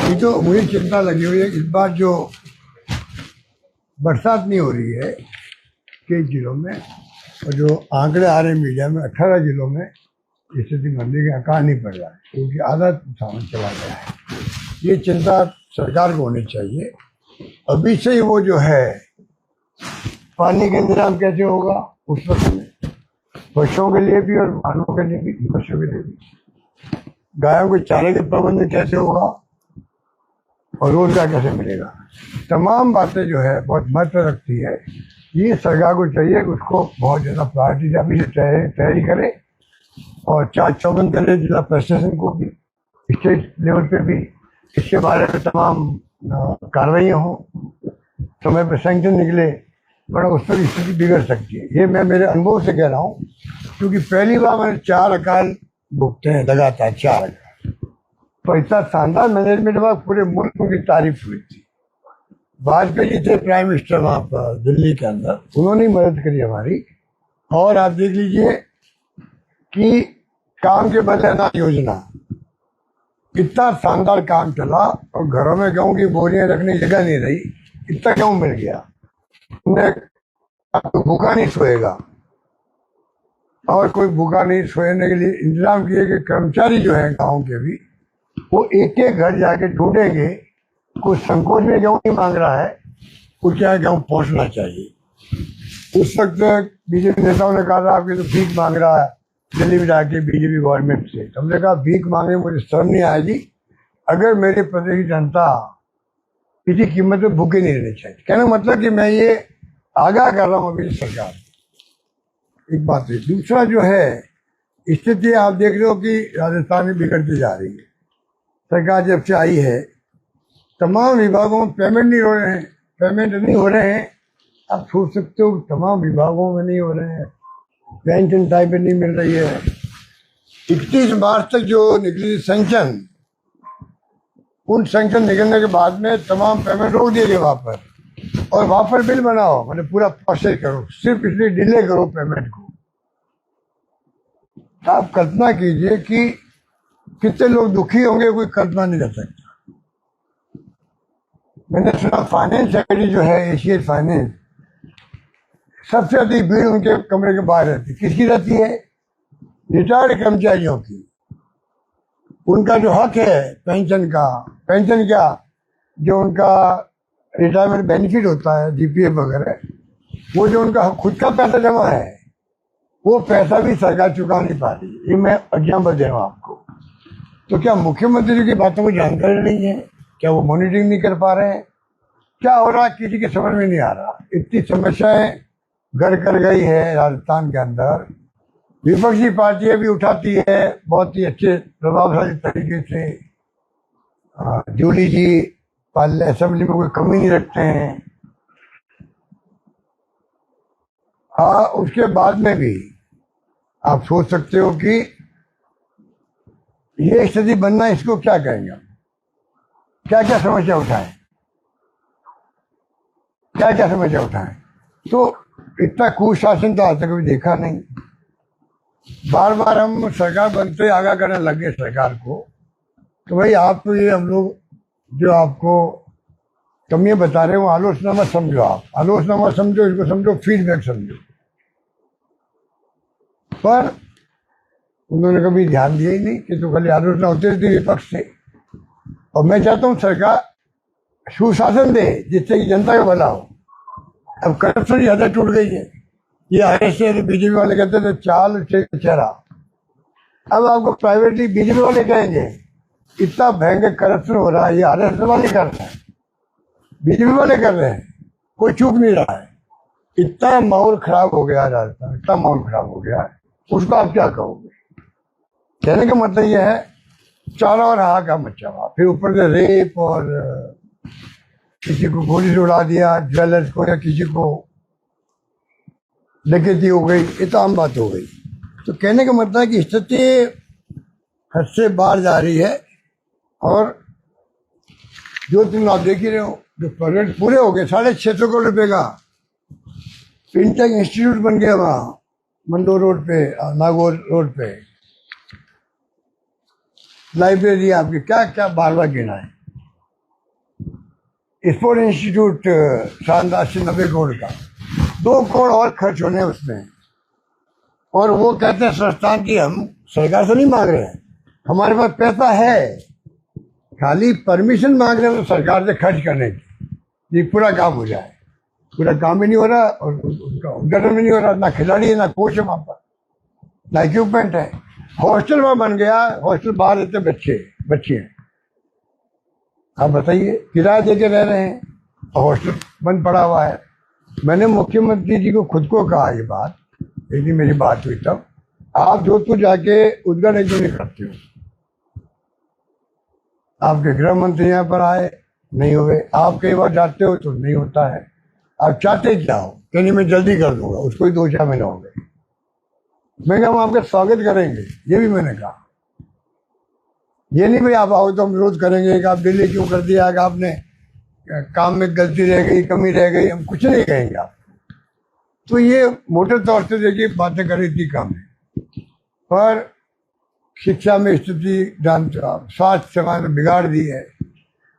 ये तो मुझे चिंता लगी हुई है इस बार जो बरसात नहीं हो रही है कई जिलों में, और जो आंकड़े आ रहे हैं मीडिया में 18 जिलों में स्थिति मंदी का आकार नहीं पड़ रहा है क्योंकि आधा सामान चला गया है। ये चिंता सरकार को होनी चाहिए। अभी से ही वो जो है पानी का इंतजाम कैसे होगा उस वक्त में, पशुओं के लिए भी और मानवों के लिए भी, पशुओं के लिए भी, गायों के चारे के प्रबंध कैसे होगा और रोजगार कैसे मिलेगा, तमाम बातें जो है बहुत महत्व रखती है। ये सरकार को चाहिए कि उसको बहुत ज़्यादा प्रायोरिटी अभी से तैयारी करे और चार्ज चौबंद करे जिला प्रशासन को भी, स्टेट लेवल पे भी इसके बारे में तमाम कार्रवाइयाँ हों, समय पर सैंक्शन निकले, वरना उस पर स्थिति बिगड़ सकती है। ये मैं मेरे अनुभव से कह रहा हूँ क्योंकि पहली बार मैंने 4 अकाल भुगते हैं लगातार, 4 अकाल, तो इतना शानदार मैनेजमेंट हुआ, पूरे मुल्क की तारीफ हुई थी। वाजपेयी जी थे प्राइम मिनिस्टर वहाँ पर दिल्ली के अंदर, उन्होंने मदद करी हमारी। और आप देख लीजिए कि काम के बदले अनाज योजना, इतना शानदार काम चला और घरों में गेहूं की बोरियां रखने की जगह नहीं रही, इतना गेहूं मिल गया। कोई भूखा नहीं सोएगा और कोई भूखा नहीं सोने के लिए इंतजाम किए कि कर्मचारी जो है गाँव के भी वो एक एक घर जाके ढूंढेंगे, कुछ संकोच में गेहूं नहीं मांग रहा है, कुछ यहाँ गेहूं पहुंचना चाहिए। उस वक्त बीजेपी नेताओं ने कहा था आपके तो भीख मांग रहा है दिल्ली में जाके बीजेपी गवर्नमेंट से। तो हमने कहा भीख मांगने मुझे शर्म नहीं आएगी अगर मेरे प्रदेश की जनता किसी कीमत में भूखे नहीं रहने चाहिए। कहने मतलब कि मैं ये आगाह कर रहा हूँ अभी सरकार। एक बात है। दूसरा जो है स्थिति आप देख रहे हो कि राजस्थान में बिगड़ती जा रही है। सरकार जब से आई है तमाम विभागों में पेमेंट नहीं हो रहे हैं। आप सोच सकते हो तमाम विभागों में नहीं हो रहे हैं, पेंशन टाइम पे नहीं मिल रही है। 31 मार्च तक जो निकली सैंक्शन, उन सैंक्शन निकलने के बाद में तमाम पेमेंट रोक दिए गए वहाँ पर, और वहाँ पर बिल बनाओ, मतलब पूरा प्रोसेस करो, सिर्फ इसलिए डिले करो पेमेंट को। आप कल्पना कीजिए कि कितने लोग दुखी होंगे, कोई कल्पना नहीं कर सकता। मैंने सुना फाइनेंस सेक्रेटरी जो है एशियन फाइनेंस, सबसे अधिक भीड़ उनके कमरे के बाहर रहती। किसकी रहती है? रिटायर्ड कर्मचारियों की। उनका जो हक है पेंशन का, पेंशन क्या, जो उनका रिटायरमेंट बेनिफिट होता है जीपीएफ वगैरह, वो जो उनका खुद का पैसा जमा है वो पैसा भी सरकार चुका नहीं पा रही। ये मैं एग्जाम्पल दे रहा हूँ आपको। तो क्या मुख्यमंत्री जी की बातों को जानकारी नहीं है? क्या वो मॉनिटरिंग नहीं कर पा रहे हैं? क्या हो रहा किसी की समझ में नहीं आ रहा। इतनी समस्याएं घर कर गई है राजस्थान के अंदर। विपक्षी पार्टियां भी उठाती है बहुत ही अच्छे प्रभावशाली तरीके से। जूली जी असेंबली में कोई कमी नहीं रखते हैं। हाँ, उसके बाद में भी आप सोच सकते हो कि ये स्थिति बनना, इसको क्या कहेंगे, क्या क्या समस्या उठाएं, क्या क्या समस्या उठाएं। तो इतना कुशासन तो आज तक कभी देखा नहीं। बार बार हम सरकार बनते आगाह करने लगे सरकार को, तो भाई आप तो ये हम लोग जो आपको कमियां बता रहे हो आलोचना मत समझो, आप आलोचना मत समझो, इसको समझो फीडबैक समझो। पर उन्होंने कभी ध्यान दिया ही नहीं कि तो खाली आलोचना होती रहती विपक्ष से। और मैं चाहता हूँ सरकार सुशासन दे जिससे कि जनता का भला हो। अब करप्शन की आदत टूट गई है। ये आरएसए बीजेपी वाले कहते थे चाल चेहरा, अब आपको प्राइवेटली बीजेपी वाले कहेंगे इतना भयंकर करप्शन हो रहा है, ये आरएसएस वाले कर रहे हैं, बीजेपी वाले कर रहे हैं, कोई चूक नहीं रहा है। इतना माहौल खराब हो गया राजस्थान, इतना माहौल खराब हो गया है, उसको आप क्या कहोगे? कहने का मतलब यह है चारों ओर हाहाकार मचा हुआ, फिर ऊपर से रेप और किसी को गोली से उड़ा दिया, ज्वेलर्स को, या किसी को डकैती हो गई, ये तो आम बात हो गई। तो कहने का मतलब है कि स्थिति हद से बाहर जा रही है। और जो तुम आप देख ही रहे हो, जो प्रोजेक्ट पूरे हो गए 650 करोड़ रुपए का फिनटेक इंस्टीट्यूट बन गया वहाँ मंडोर रोड पे, नागौर रोड पे, लाइब्रेरी आपकी, क्या क्या बार बार गिना है। स्पोर्ट इंस्टीट्यूट शानदार से 90 करोड़ का, 2 करोड़ और खर्च होने उसमें। और वो कहते हैं संस्थान की हम सरकार से नहीं मांग रहे हैं, हमारे पास पैसा है, खाली परमिशन मांग रहे हैं तो सरकार से खर्च करने की, ये पूरा काम हो जाए। पूरा काम भी नहीं हो रहा और उसका उद्घाटन भी नहीं हो रहा, ना खिलाड़ी है ना कोच है वहाँ पर, ना इक्विपमेंट है। हॉस्टल वहाँ बन गया, हॉस्टल बाहर रहते बच्चे हैं। आप बताइए, किराया दे के रह रहे हैं और हॉस्टल बंद पड़ा हुआ है। मैंने मुख्यमंत्री जी को खुद को कहा ये बात, एक दिन मेरी बात हुई तब, आप जोधपुर जाके उद्घाटन क्यों नहीं करते हो? आपके गृह मंत्री यहाँ पर आए, नहीं हुए। आप कई बार जाते हो तो नहीं होता है। आप चाहते क्या हो? कहनी मैं जल्दी कर दूंगा, उसको ही 2-4 महीने हो गए। मैं कहा हम आपका स्वागत करेंगे, ये भी मैंने कहा। ये नहीं भाई आप आओ तो हम विरोध करेंगे कि आप डिले क्यों कर दिया, कि आपने काम में गलती रह गई, कमी रह गई, हम कुछ नहीं कहेंगे आप। तो ये मोटे तौर से देखिए बातें कर रही थी काम है, पर शिक्षा में स्थिति स्वास्थ्य सेवा में बिगाड़ दी है।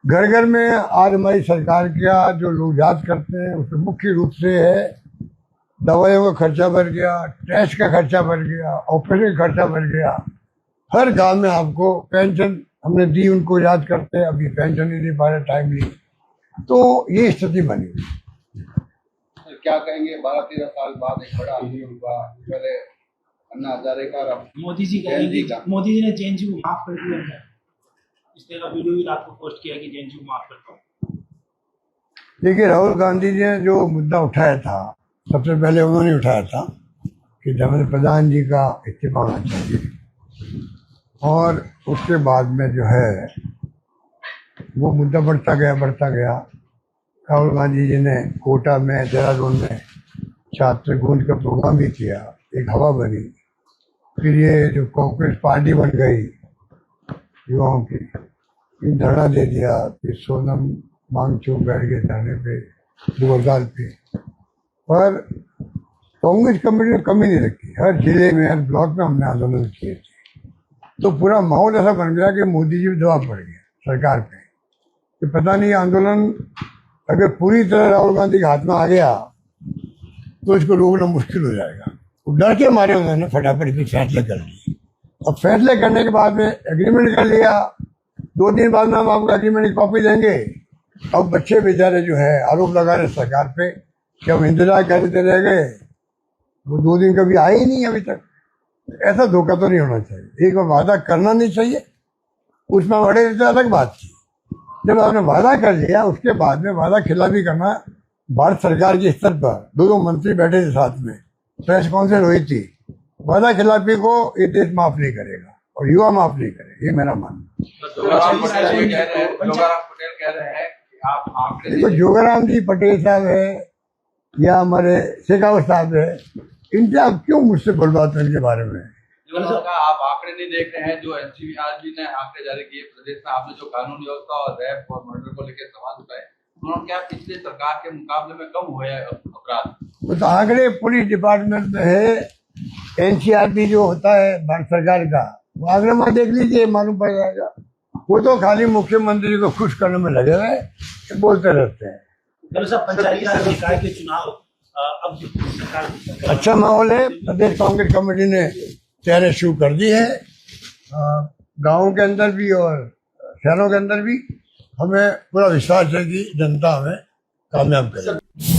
घर घर में आज हमारी सरकार का जो लोग याद करते हैं उसमें मुख्य रूप से है दवाइयों का खर्चा बढ़ गया, टेस्ट का खर्चा बढ़ गया, ऑपरेशन का खर्चा बढ़ गया। हर गांव में आपको पेंशन हमने दी, उनको याद करते हैं, अभी पेंशन नहीं दे पा रहे टाइमली। तो ये स्थिति बनी। क्या कहेंगे 12-13 साल बाद एक बड़ा आंदोलन हुआ, पहले अन्ना हजारे का, मोदी जी मोदी जी ने जैन जी को माफ कर दिया है। इस तरह का वीडियो भी रात को पोस्ट किया कि जैन जी को माफ करता हूँ। देखिए राहुल गांधी जी ने जो मुद्दा उठाया था, सबसे पहले उन्होंने उठाया था कि धर्मेंद्र प्रधान जी का इस्तीफा होना चाहिए, और उसके बाद में जो है वो मुद्दा बढ़ता गया। राहुल गांधी जी ने कोटा में, देहरादून में छात्र गूंज का प्रोग्राम भी किया, एक हवा बनी। फिर ये जो कांग्रेस पार्टी बन गई युवाओं की, धरना दे दिया, फिर सोनम वांगचुक बैठ गए धरने पे दुबरगाल पे। पर कांग्रेस कमेटी ने कमी नहीं रखी, हर जिले में, हर ब्लॉक में हमने आंदोलन किए थे। तो पूरा माहौल ऐसा बन गया कि मोदी जी भी दबाव पड़ गया सरकार पे कि पता नहीं आंदोलन अगर पूरी तरह राहुल गांधी के हाथ में आ गया तो इसको रोकना मुश्किल हो जाएगा। वो डर के मारे उन्होंने फटाफट भी फैसले कर लिए, और फैसले करने के बाद में एग्रीमेंट कर लिया। 2 दिन बाद में हम आपको एग्रीमेंट की कॉपी देंगे। अब बच्चे बेचारे जो है आरोप लगा रहे सरकार पे कि हम इंतजार करते रह गए, वो 2 दिन कभी आए ही नहीं अभी तक। ऐसा धोखा तो नहीं होना चाहिए। एक बार वादा करना नहीं चाहिए, उसमें अड़े रहते अलग बात थी। जब आपने वादा कर लिया उसके बाद में वादा खिलाफी करना, भारत सरकार के स्तर पर 2 मंत्री बैठे थे साथ में, प्रेस कॉन्फ्रेंस हुई थी। वादा खिलाफी को ये देश माफ नहीं करेगा और युवा माफ नहीं करेगा, ये मेरा मानना। देखो जोगाराम जी पटेल साहब है या हमारे शेखावत साहब है, इनसे आप क्यों मुझसे बुलवाते हैं इनके बारे में? आप आंकड़े नहीं देख रहे हैं जो एनसीबी ने आंकड़े जारी किए प्रदेश में, आपने जो कानून व्यवस्था और रैप और मर्डर को लेकर सवाल उठाए, उन्होंने क्या पिछले सरकार के मुकाबले में कम हुआ है अपराध? वो तो आंकड़े पुलिस डिपार्टमेंट में है, एनसीआरबी जो होता है भारत सरकार का, वो आंकड़े में देख लीजिए, मालूम पड़ जाएगा। वो तो खाली मुख्यमंत्री जी को खुश करने में लगे हुए बोलते रहते हैं। पंचायती राज निकाय के चुनाव अब सरकार अच्छा माहौल है। प्रदेश कांग्रेस कमेटी ने तैयारी शुरू कर दी है, गाँव के अंदर भी और शहरों के अंदर भी। हमें पूरा विश्वास है कि जनता हमें कामयाब करेगी।